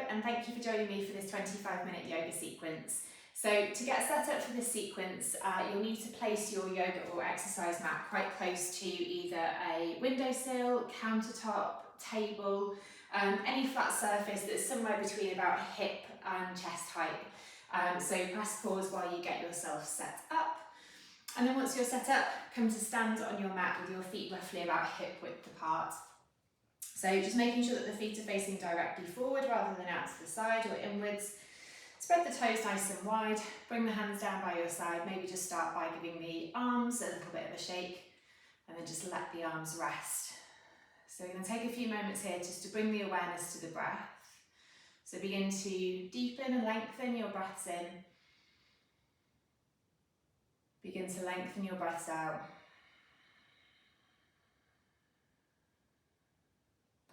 and thank you for joining me for this 25-minute yoga sequence. So to get set up for this sequence, you'll need to place your yoga or exercise mat quite close to either a windowsill, countertop, table, any flat surface that's somewhere between about hip and chest height. So press pause while you get yourself set up. And then once you're set up, come to stand on your mat with your feet roughly about hip width apart. So just making sure that the feet are facing directly forward rather than out to the side or inwards. Spread the toes nice and wide, bring the hands down by your side, maybe just start by giving the arms a little bit of a shake and then just let the arms rest. So we're going to take a few moments here just to bring the awareness to the breath. So begin to deepen and lengthen your breaths in. Begin to lengthen your breaths out.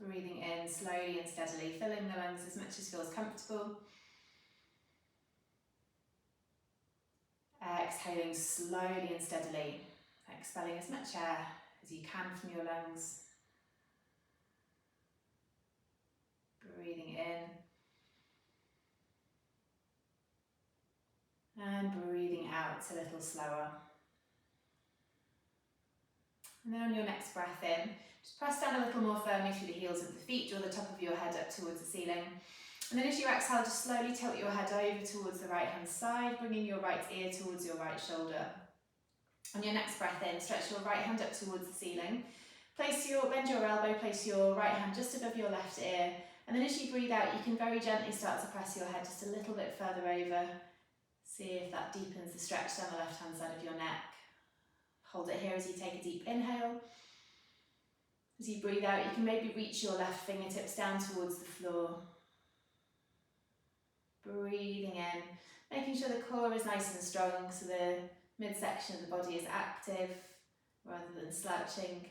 Breathing in slowly and steadily, filling the lungs as much as feels comfortable. Exhaling slowly and steadily, expelling as much air as you can from your lungs. Breathing in and breathing out a little slower. And then on your next breath in, just press down a little more firmly through the heels of the feet, draw the top of your head up towards the ceiling. And then as you exhale, just slowly tilt your head over towards the right hand side, bringing your right ear towards your right shoulder. On your next breath in, stretch your right hand up towards the ceiling. Bend your elbow, place your right hand just above your left ear. And then as you breathe out, you can very gently start to press your head just a little bit further over. See if that deepens the stretch down the left hand side of your neck. Hold it here as you take a deep inhale. As you breathe out, you can maybe reach your left fingertips down towards the floor. Breathing in, making sure the core is nice and strong so the midsection of the body is active rather than slouching.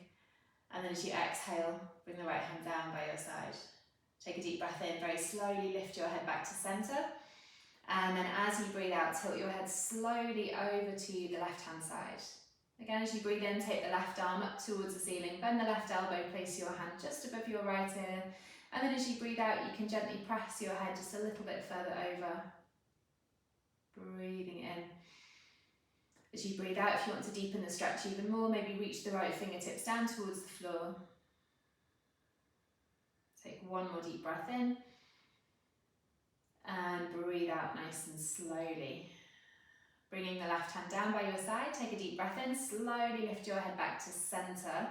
And then as you exhale, bring the right hand down by your side. Take a deep breath in, very slowly lift your head back to centre. And then as you breathe out, tilt your head slowly over to the left hand side. Again, as you breathe in, take the left arm up towards the ceiling, bend the left elbow, place your hand just above your right ear. And then as you breathe out, you can gently press your head just a little bit further over. Breathing in. As you breathe out, if you want to deepen the stretch even more, maybe reach the right fingertips down towards the floor. Take one more deep breath in. And breathe out nice and slowly. Bringing the left hand down by your side, take a deep breath in, slowly lift your head back to centre.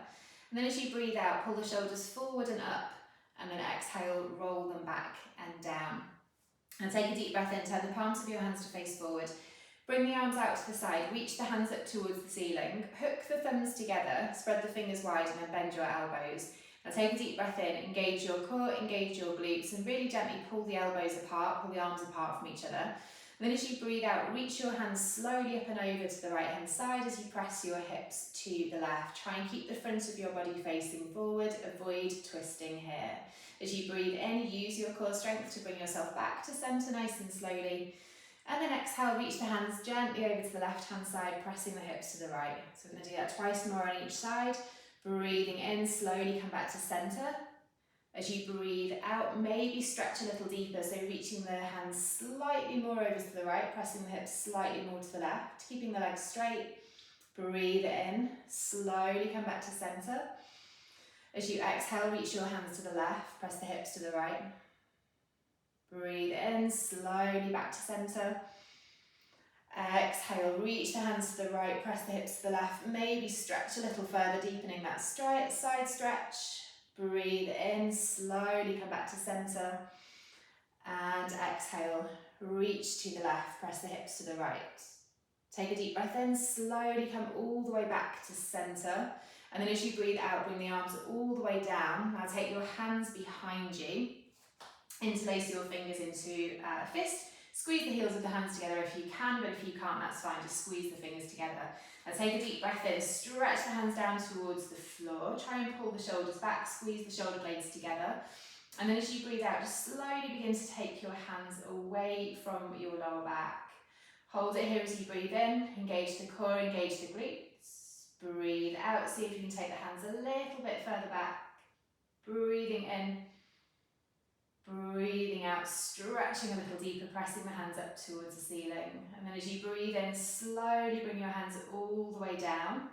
And then as you breathe out, pull the shoulders forward and up, and then exhale, roll them back and down. And take a deep breath in, turn the palms of your hands to face forward. Bring the arms out to the side, reach the hands up towards the ceiling, hook the thumbs together, spread the fingers wide and then bend your elbows. Now take a deep breath in, engage your core, engage your glutes, and really gently pull the elbows apart, pull the arms apart from each other. And then as you breathe out, reach your hands slowly up and over to the right hand side as you press your hips to the left. Try and keep the front of your body facing forward, avoid twisting here. As you breathe in, use your core strength to bring yourself back to centre nice and slowly. And then exhale, reach the hands gently over to the left hand side, pressing the hips to the right. So we're going to do that twice more on each side. Breathing in, slowly come back to centre. As you breathe out, maybe stretch a little deeper, so reaching the hands slightly more over to the right, pressing the hips slightly more to the left, keeping the legs straight. Breathe in, slowly come back to centre. As you exhale, reach your hands to the left, press the hips to the right. Breathe in, slowly back to centre. Exhale, reach the hands to the right, press the hips to the left, maybe stretch a little further, deepening that side stretch. Breathe in, slowly come back to centre. And exhale, reach to the left, press the hips to the right. Take a deep breath in, slowly come all the way back to centre. And then as you breathe out, bring the arms all the way down. Now take your hands behind you. Interlace your fingers into a fist. Squeeze the heels of the hands together if you can, but if you can't, that's fine. Just squeeze the fingers together. Now take a deep breath in, stretch the hands down towards the floor. Try and pull the shoulders back, squeeze the shoulder blades together. And then as you breathe out, just slowly begin to take your hands away from your lower back. Hold it here as you breathe in, engage the core, engage the glutes. Breathe out, see if you can take the hands a little bit further back. Breathing in, breathing out. out, stretching a little deeper, pressing the hands up towards the ceiling. And then as you breathe in, slowly bring your hands all the way down.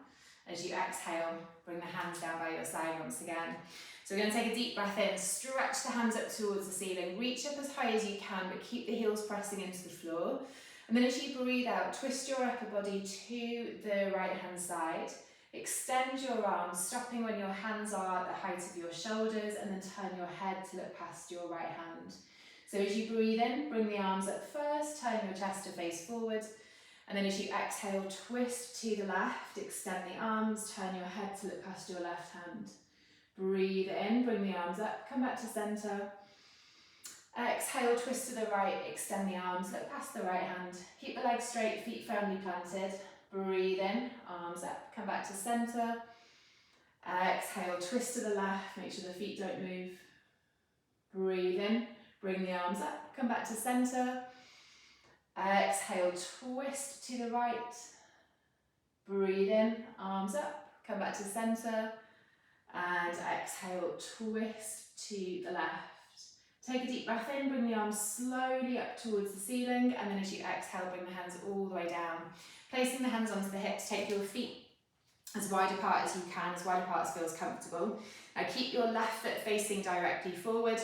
As you exhale, bring the hands down by your side once again. So we're going to take a deep breath in, stretch the hands up towards the ceiling, reach up as high as you can, but keep the heels pressing into the floor. And then as you breathe out, twist your upper body to the right hand side. Extend your arms, stopping when your hands are at the height of your shoulders, and then turn your head to look past your right hand. So as you breathe in, bring the arms up first, turn your chest to face forward, and then as you exhale, twist to the left, extend the arms, turn your head to look past your left hand. Breathe in, bring the arms up, come back to centre. Exhale, twist to the right, extend the arms, look past the right hand. Keep the legs straight, feet firmly planted. Breathe in, arms up, come back to centre. Exhale, twist to the left, make sure the feet don't move. Breathe in, bring the arms up, come back to centre. Exhale, twist to the right. Breathe in, arms up, come back to centre. And exhale, twist to the left. Take a deep breath in, bring the arms slowly up towards the ceiling, and then as you exhale, bring the hands all the way down. Placing the hands onto the hips, take your feet as wide apart as you can, as wide apart as feels comfortable. Now keep your left foot facing directly forward.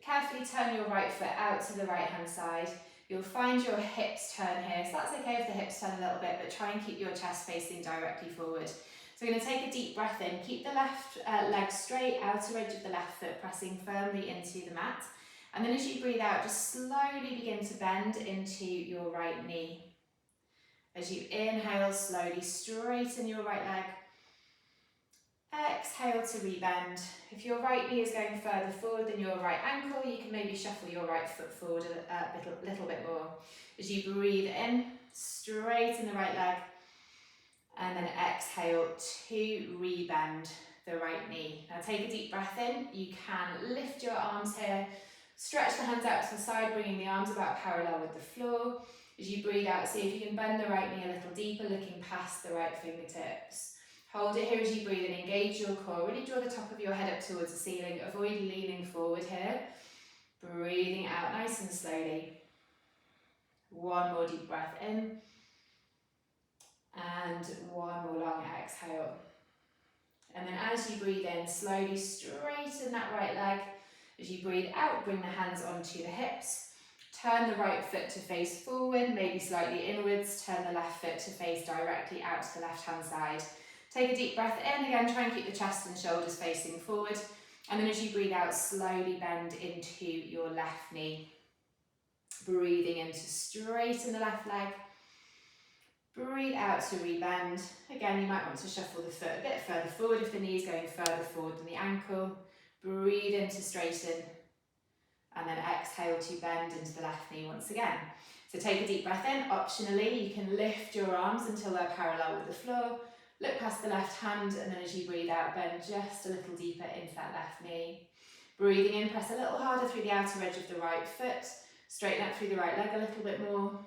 Carefully turn your right foot out to the right hand side. You'll find your hips turn here, so that's okay if the hips turn a little bit, but try and keep your chest facing directly forward. So we're going to take a deep breath in, keep the left leg straight, outer edge of the left foot pressing firmly into the mat. And then as you breathe out, just slowly begin to bend into your right knee. As you inhale, slowly straighten your right leg. Exhale to rebend. If your right knee is going further forward than your right ankle, you can maybe shuffle your right foot forward a little bit more. As you breathe in, straighten the right leg. And then exhale to rebend the right knee. Now take a deep breath in. You can lift your arms here. Stretch the hands out to the side, bringing the arms about parallel with the floor. As you breathe out, see if you can bend the right knee a little deeper, looking past the right fingertips. Hold it here as you breathe in, engage your core. Really draw the top of your head up towards the ceiling. Avoid leaning forward here. Breathing out nice and slowly. One more deep breath in. And one more long exhale. And then as you breathe in, slowly straighten that right leg. As you breathe out, bring the hands onto the hips. Turn the right foot to face forward, maybe slightly inwards. Turn the left foot to face directly out to the left-hand side. Take a deep breath in. Again, try and keep the chest and shoulders facing forward. And then as you breathe out, slowly bend into your left knee. Breathing in to straighten the left leg. Breathe out to rebend. Again, you might want to shuffle the foot a bit further forward if the knee is going further forward than the ankle. Breathe in to straighten. And then exhale to bend into the left knee once again. So take a deep breath in. Optionally, you can lift your arms until they're parallel with the floor. Look past the left hand, and then as you breathe out, bend just a little deeper into that left knee. Breathing in, press a little harder through the outer edge of the right foot. Straighten out through the right leg a little bit more.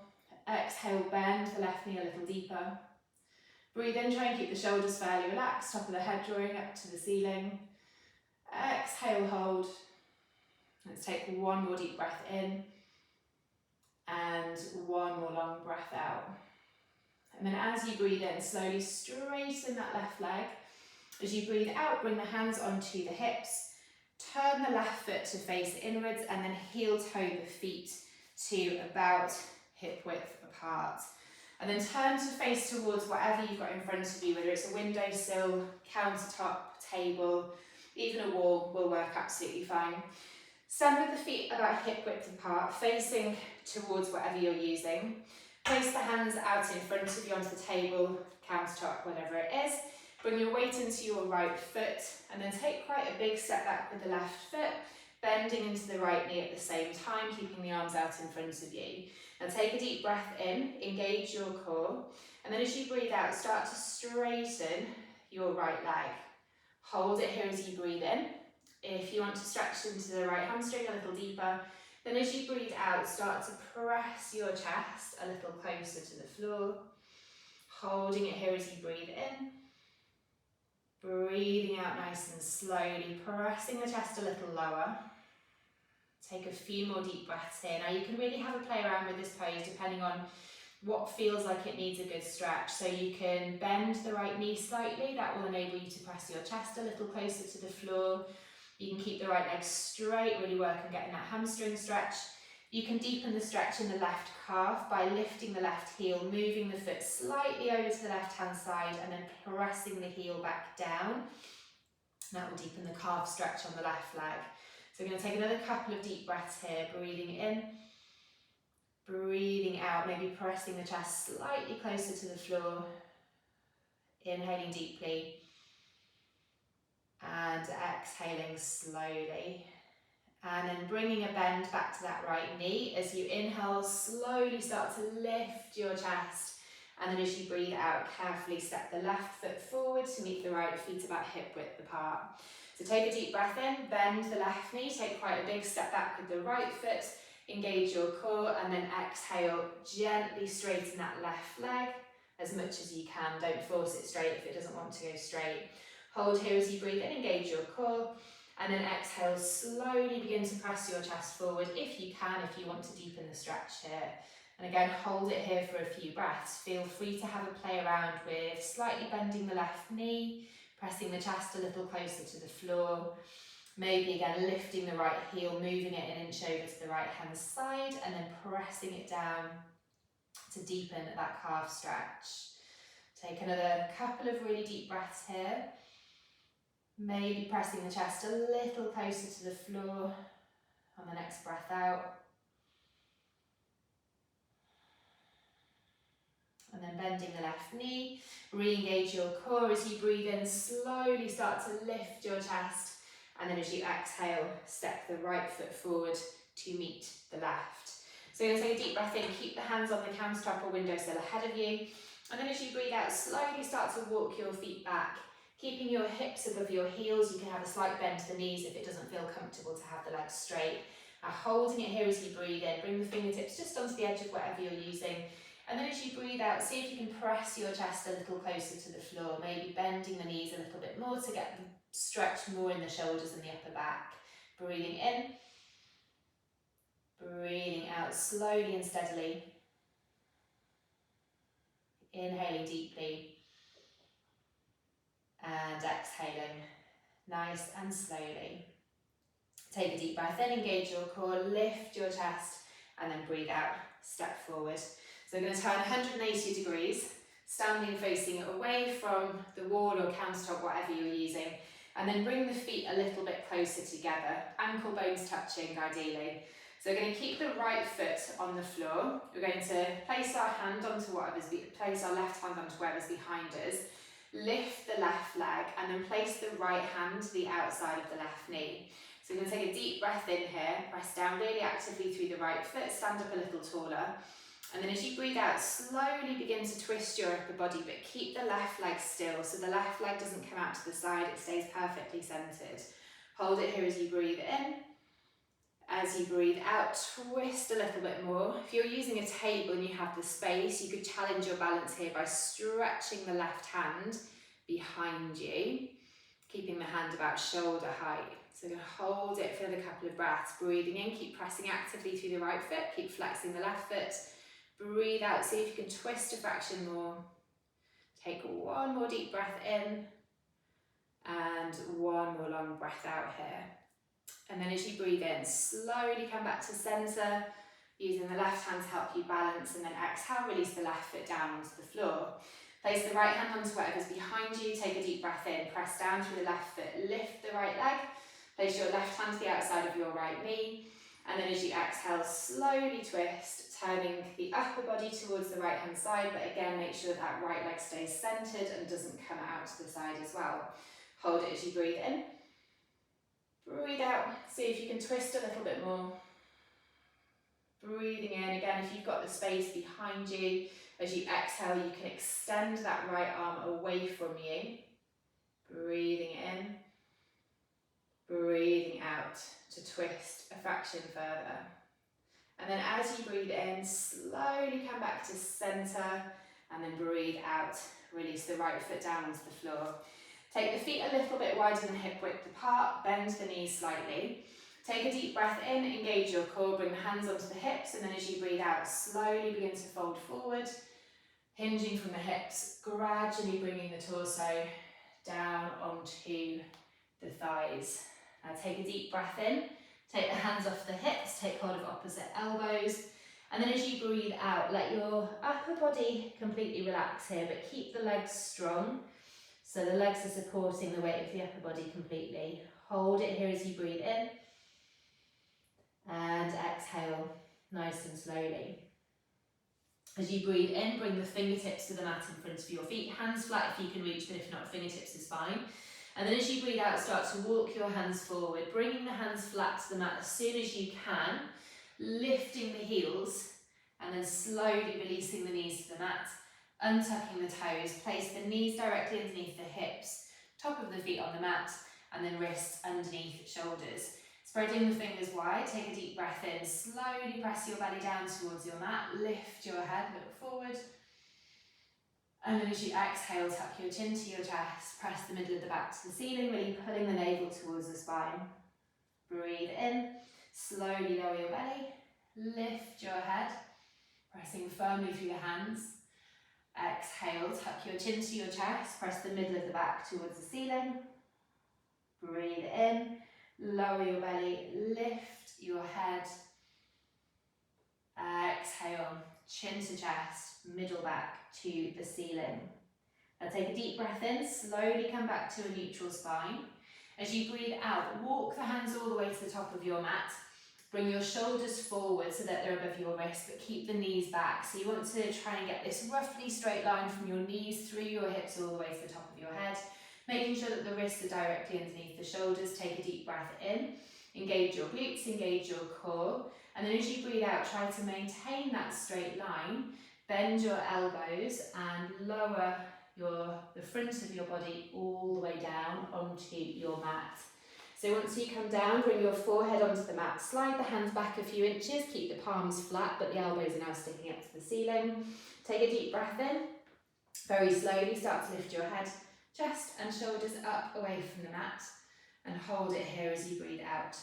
Exhale, bend the left knee a little deeper. Breathe in, try and keep the shoulders fairly relaxed, top of the head drawing up to the ceiling. Exhale, hold. Let's take one more deep breath in and one more long breath out. And then as you breathe in, slowly straighten that left leg. As you breathe out, bring the hands onto the hips. Turn the left foot to face inwards and then heel toe the feet to about hip width apart. And then turn to face towards whatever you've got in front of you, whether it's a windowsill, countertop, table, even a wall will work absolutely fine. Stand with the feet about hip width apart, facing towards whatever you're using. Place the hands out in front of you onto the table, countertop, whatever it is. Bring your weight into your right foot and then take quite a big step back with the left foot, bending into the right knee at the same time, keeping the arms out in front of you. Now take a deep breath in, engage your core, and then as you breathe out, start to straighten your right leg. Hold it here as you breathe in. If you want to stretch into the right hamstring a little deeper, then as you breathe out, start to press your chest a little closer to the floor. Holding it here as you breathe in. Breathing out nice and slowly, pressing the chest a little lower. Take a few more deep breaths here. Now you can really have a play around with this pose depending on what feels like it needs a good stretch. So you can bend the right knee slightly, that will enable you to press your chest a little closer to the floor. You can keep the right leg straight, really work on getting that hamstring stretch. You can deepen the stretch in the left calf by lifting the left heel, moving the foot slightly over to the left hand side and then pressing the heel back down. That will deepen the calf stretch on the left leg. So we're going to take another couple of deep breaths here, breathing in, breathing out, maybe pressing the chest slightly closer to the floor, inhaling deeply and exhaling slowly. And then bringing a bend back to that right knee. As you inhale, slowly start to lift your chest. And then as you breathe out, carefully step the left foot forward to meet the right feet about hip width apart. So take a deep breath in, bend the left knee, take quite a big step back with the right foot, engage your core, and then exhale, gently straighten that left leg as much as you can. Don't force it straight if it doesn't want to go straight. Hold here as you breathe in, engage your core. And then exhale, slowly begin to press your chest forward if you can, if you want to deepen the stretch here. And again, hold it here for a few breaths. Feel free to have a play around with slightly bending the left knee, pressing the chest a little closer to the floor. Maybe again, lifting the right heel, moving it an inch over to the right hand side, and then pressing it down to deepen that calf stretch. Take another couple of really deep breaths here. Maybe pressing the chest a little closer to the floor on the next breath out. And then bending the left knee, re-engage your core as you breathe in, slowly start to lift your chest. And then as you exhale, step the right foot forward to meet the left. So you're going to take a deep breath in, keep the hands on the countertop or windowsill ahead of you. And then as you breathe out, slowly start to walk your feet back. Keeping your hips above your heels, you can have a slight bend to the knees if it doesn't feel comfortable to have the legs straight. Now holding it here as you breathe in, bring the fingertips just onto the edge of whatever you're using. And then as you breathe out, see if you can press your chest a little closer to the floor, maybe bending the knees a little bit more to get them stretched more in the shoulders and the upper back. Breathing in, breathing out slowly and steadily. Inhaling deeply. And exhaling, nice and slowly. Take a deep breath in, engage your core, lift your chest, and then breathe out, step forward. So we're going to turn 180 degrees, standing facing away from the wall or countertop, whatever you're using, and then bring the feet a little bit closer together, ankle bones touching ideally. So we're going to keep the right foot on the floor. We're going to place our hand onto place our left hand onto whatever's behind us. Lift the left leg and then place the right hand to the outside of the left knee. So we're going to take a deep breath in here, press down really actively through the right foot, stand up a little taller. And then as you breathe out, slowly begin to twist your upper body, but keep the left leg still. So the left leg doesn't come out to the side, it stays perfectly centered. Hold it here as you breathe in. As you breathe out, twist a little bit more. If you're using a table and you have the space, you could challenge your balance here by stretching the left hand behind you, keeping the hand about shoulder height. So we're going to hold it for another couple of breaths. Breathing in, keep pressing actively through the right foot, keep flexing the left foot. Breathe out, see if you can twist a fraction more. Take one more deep breath in and one more long breath out here. And then as you breathe in, slowly come back to centre, using the left hand to help you balance, and then exhale, release the left foot down onto the floor. Place the right hand onto whatever's behind you, take a deep breath in, press down through the left foot, lift the right leg, place your left hand to the outside of your right knee, and then as you exhale, slowly twist, turning the upper body towards the right hand side, but again, make sure that right leg stays centred and doesn't come out to the side as well. Hold it as you breathe in. Breathe out, see if you can twist a little bit more. Breathing in, again, if you've got the space behind you, as you exhale, you can extend that right arm away from you. Breathing in, breathing out to twist a fraction further. And then as you breathe in, slowly come back to centre, and then breathe out. Release the right foot down onto the floor. Take the feet a little bit wider than hip width apart, bend the knees slightly. Take a deep breath in, engage your core, bring the hands onto the hips, and then as you breathe out, slowly begin to fold forward, hinging from the hips, gradually bringing the torso down onto the thighs. Now take a deep breath in, take the hands off the hips, take hold of opposite elbows, and then as you breathe out, let your upper body completely relax here, but keep the legs strong. So the legs are supporting the weight of the upper body completely. Hold it here as you breathe in, and exhale nice and slowly. As you breathe in, bring the fingertips to the mat in front of your feet, hands flat if you can reach, but if not, fingertips is fine. And then as you breathe out, start to walk your hands forward, bringing the hands flat to the mat as soon as you can, lifting the heels, and then slowly releasing the knees to the mat, untucking the toes, place the knees directly underneath the hips, top of the feet on the mat, and then wrists underneath shoulders. Spreading the fingers wide, take a deep breath in, slowly press your belly down towards your mat, lift your head, look forward. And then as you exhale, tuck your chin to your chest, press the middle of the back to the ceiling, really pulling the navel towards the spine. Breathe in, slowly lower your belly, lift your head, pressing firmly through the hands. Exhale, tuck your chin to your chest, press the middle of the back towards the ceiling. Breathe in, lower your belly, lift your head. Exhale, chin to chest, middle back to the ceiling. Now take a deep breath in, slowly come back to a neutral spine. As you breathe out, walk the hands all the way to the top of your mat. Bring your shoulders forward so that they're above your wrists, but keep the knees back. So you want to try and get this roughly straight line from your knees through your hips all the way to the top of your head, making sure that the wrists are directly underneath the shoulders. Take a deep breath in, engage your glutes, engage your core, and then as you breathe out, try to maintain that straight line, bend your elbows and lower the front of your body all the way down onto your mat. So once you come down, bring your forehead onto the mat, slide the hands back a few inches, keep the palms flat, but the elbows are now sticking up to the ceiling. Take a deep breath in, very slowly start to lift your head, chest and shoulders up away from the mat, and hold it here as you breathe out.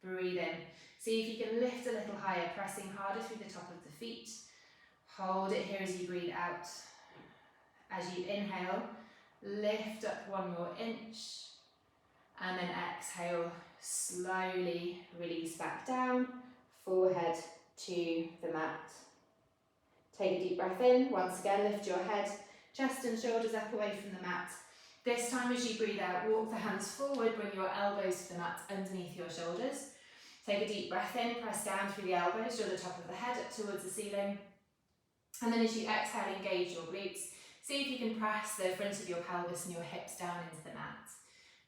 Breathe in, see if you can lift a little higher, pressing harder through the top of the feet. Hold it here as you breathe out. As you inhale, lift up one more inch, and then exhale, slowly release back down, forehead to the mat. Take a deep breath in, once again lift your head, chest and shoulders up away from the mat. This time as you breathe out, walk the hands forward, bring your elbows to the mat underneath your shoulders. Take a deep breath in, press down through the elbows, draw the top of the head up towards the ceiling. And then as you exhale, engage your glutes. See if you can press the front of your pelvis and your hips down into the mat.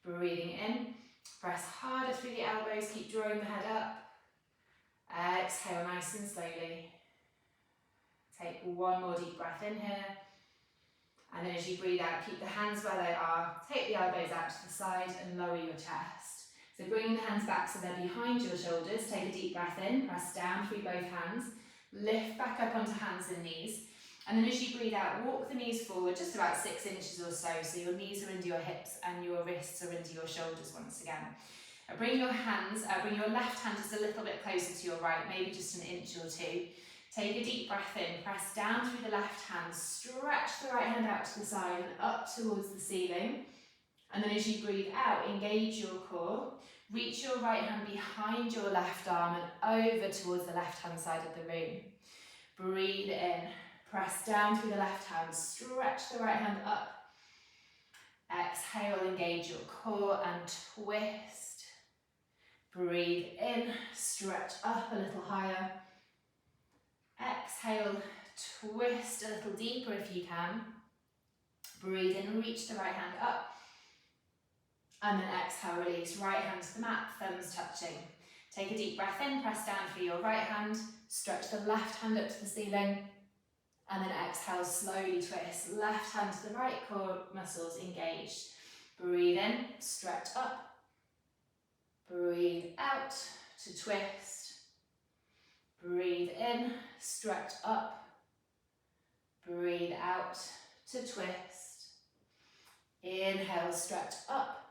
Breathing in, press harder through the elbows, keep drawing the head up. Exhale nice and slowly. Take one more deep breath in here. And then as you breathe out, keep the hands where they are. Take the elbows out to the side and lower your chest. So bringing the hands back so they're behind your shoulders. Take a deep breath in, press down through both hands. Lift back up onto hands and knees. And then as you breathe out, walk the knees forward just about 6 inches or so. So your knees are into your hips and your wrists are into your shoulders once again. Bring your left hand just a little bit closer to your right, maybe just an inch or two. Take a deep breath in, press down through the left hand, stretch the right hand out to the side and up towards the ceiling. And then as you breathe out, engage your core. Reach your right hand behind your left arm and over towards the left hand side of the room. Breathe in, press down through the left hand, stretch the right hand up. Exhale, engage your core and twist. Breathe in, stretch up a little higher. Exhale, twist a little deeper if you can. Breathe in, reach the right hand up. And then exhale, release, right hand to the mat, thumbs touching. Take a deep breath in, press down through your right hand, stretch the left hand up to the ceiling, and then exhale, slowly twist, left hand to the right, core muscles engaged. Breathe in, stretch up. Breathe out to twist. Breathe in, stretch up. Breathe out to twist. Inhale, stretch up.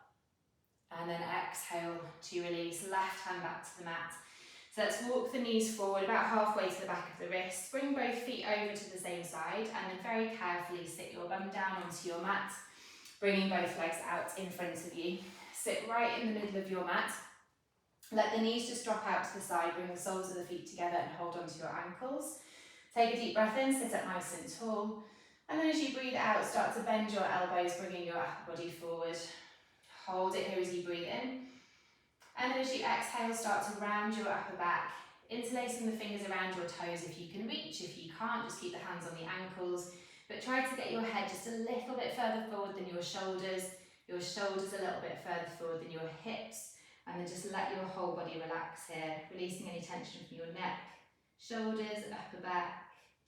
And then exhale to release, left hand back to the mat. So let's walk the knees forward about halfway to the back of the wrist. Bring both feet over to the same side and then very carefully sit your bum down onto your mat, bringing both legs out in front of you. Sit right in the middle of your mat. Let the knees just drop out to the side, bring the soles of the feet together and hold onto your ankles. Take a deep breath in, sit up nice and tall. And then as you breathe out, start to bend your elbows, bringing your upper body forward. Hold it here as you breathe in. And then as you exhale, start to round your upper back, interlacing the fingers around your toes if you can reach. If you can't, just keep the hands on the ankles. But try to get your head just a little bit further forward than your shoulders a little bit further forward than your hips. And then just let your whole body relax here, releasing any tension from your neck, shoulders, upper back,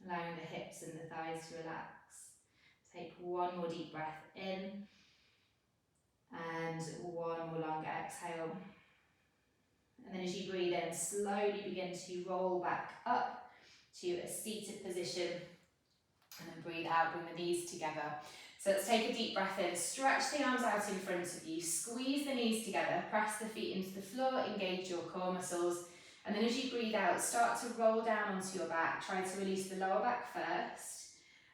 allowing the hips and the thighs to relax. Take one more deep breath in and one more longer exhale. And then as you breathe in, slowly begin to roll back up to a seated position. And then breathe out, bring the knees together. So let's take a deep breath in, stretch the arms out in front of you, squeeze the knees together, press the feet into the floor, engage your core muscles. And then as you breathe out, start to roll down onto your back. Try to release the lower back first.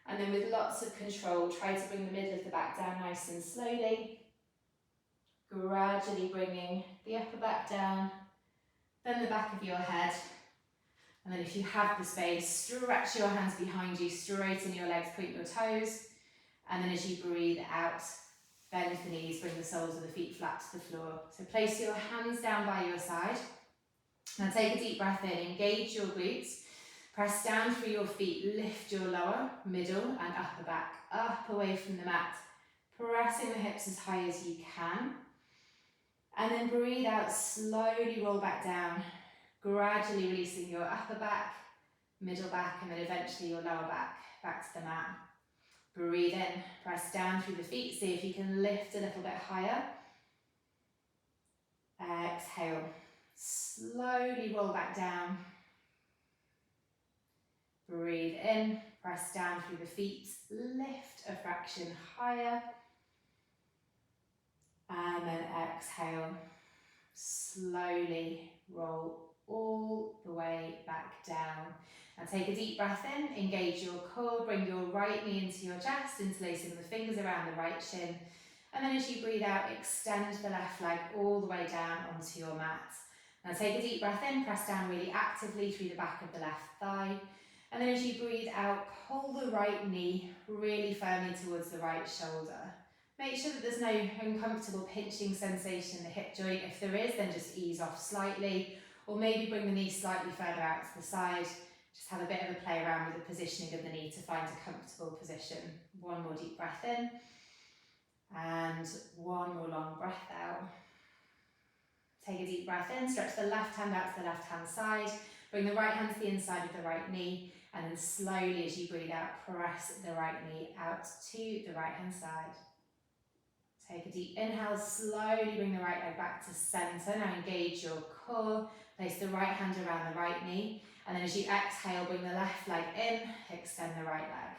And then with lots of control, try to bring the middle of the back down nice and slowly. Gradually bringing the upper back down, then the back of your head. And then if you have the space, stretch your hands behind you, straighten your legs, point your toes. And then as you breathe out, bend the knees, bring the soles of the feet flat to the floor. So place your hands down by your side. Now take a deep breath in, engage your glutes. Press down through your feet, lift your lower, middle and upper back up away from the mat. Pressing the hips as high as you can. And then breathe out, slowly roll back down. Gradually releasing your upper back, middle back, and then eventually your lower back to the mat. Breathe in, press down through the feet, see if you can lift a little bit higher. Exhale, slowly roll back down. Breathe in, press down through the feet, lift a fraction higher. And then exhale, slowly roll all the way back down. Now take a deep breath in, engage your core, bring your right knee into your chest, interlacing the fingers around the right shin. And then as you breathe out, extend the left leg all the way down onto your mat. Now take a deep breath in, press down really actively through the back of the left thigh. And then as you breathe out, pull the right knee really firmly towards the right shoulder. Make sure that there's no uncomfortable pinching sensation in the hip joint. If there is, then just ease off slightly, or maybe bring the knee slightly further out to the side. Just have a bit of a play around with the positioning of the knee to find a comfortable position. One more deep breath in, and one more long breath out. Take a deep breath in, stretch the left hand out to the left hand side, bring the right hand to the inside of the right knee, and then slowly as you breathe out, press the right knee out to the right hand side. Take a deep inhale, slowly bring the right leg back to centre. Now engage your core, place the right hand around the right knee, and then as you exhale, bring the left leg in, extend the right leg.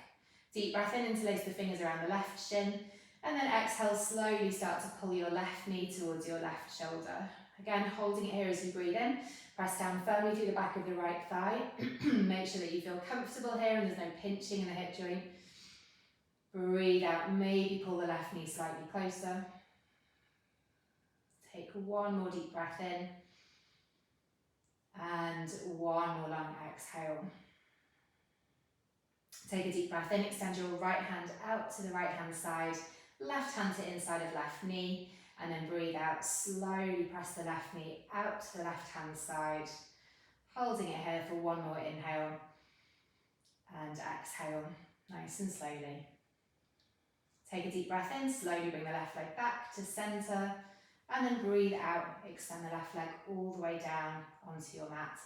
Deep breath in, interlace the fingers around the left shin, and then exhale, slowly start to pull your left knee towards your left shoulder. Again, holding it here as you breathe in, press down firmly through the back of the right thigh. Make sure that you feel comfortable here and there's no pinching in the hip joint. Breathe out, maybe pull the left knee slightly closer. Take one more deep breath in. And one more long exhale. Take a deep breath in, extend your right hand out to the right hand side, left hand to inside of left knee, and then breathe out, slowly press the left knee out to the left hand side, holding it here for one more inhale, and exhale, nice and slowly. Take a deep breath in, slowly bring the left leg back to centre, and then breathe out, extend the left leg all the way down onto your mat.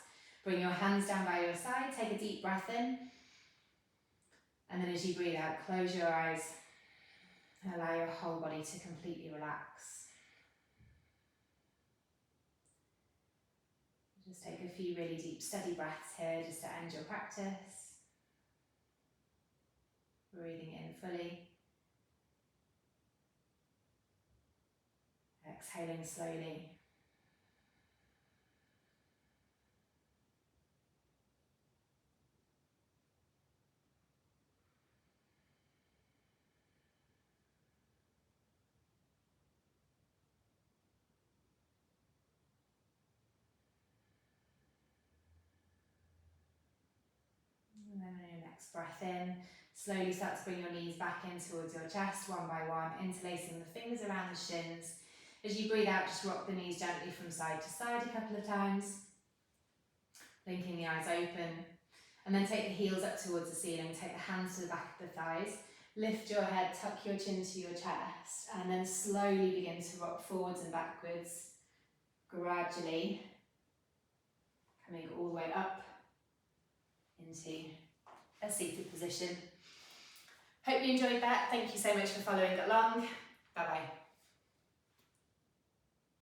Bring your hands down by your side, take a deep breath in, and then as you breathe out, close your eyes, and allow your whole body to completely relax. Just take a few really deep, steady breaths here just to end your practice. Breathing in fully. Exhaling slowly. And then on your next breath in, slowly start to bring your knees back in towards your chest one by one, interlacing the fingers around the shins. As you breathe out, just rock the knees gently from side to side a couple of times, blinking the eyes open. And then take the heels up towards the ceiling, take the hands to the back of the thighs, lift your head, tuck your chin to your chest, and then slowly begin to rock forwards and backwards, gradually coming all the way up into a seated position. Hope you enjoyed that. Thank you so much for following along. Bye bye.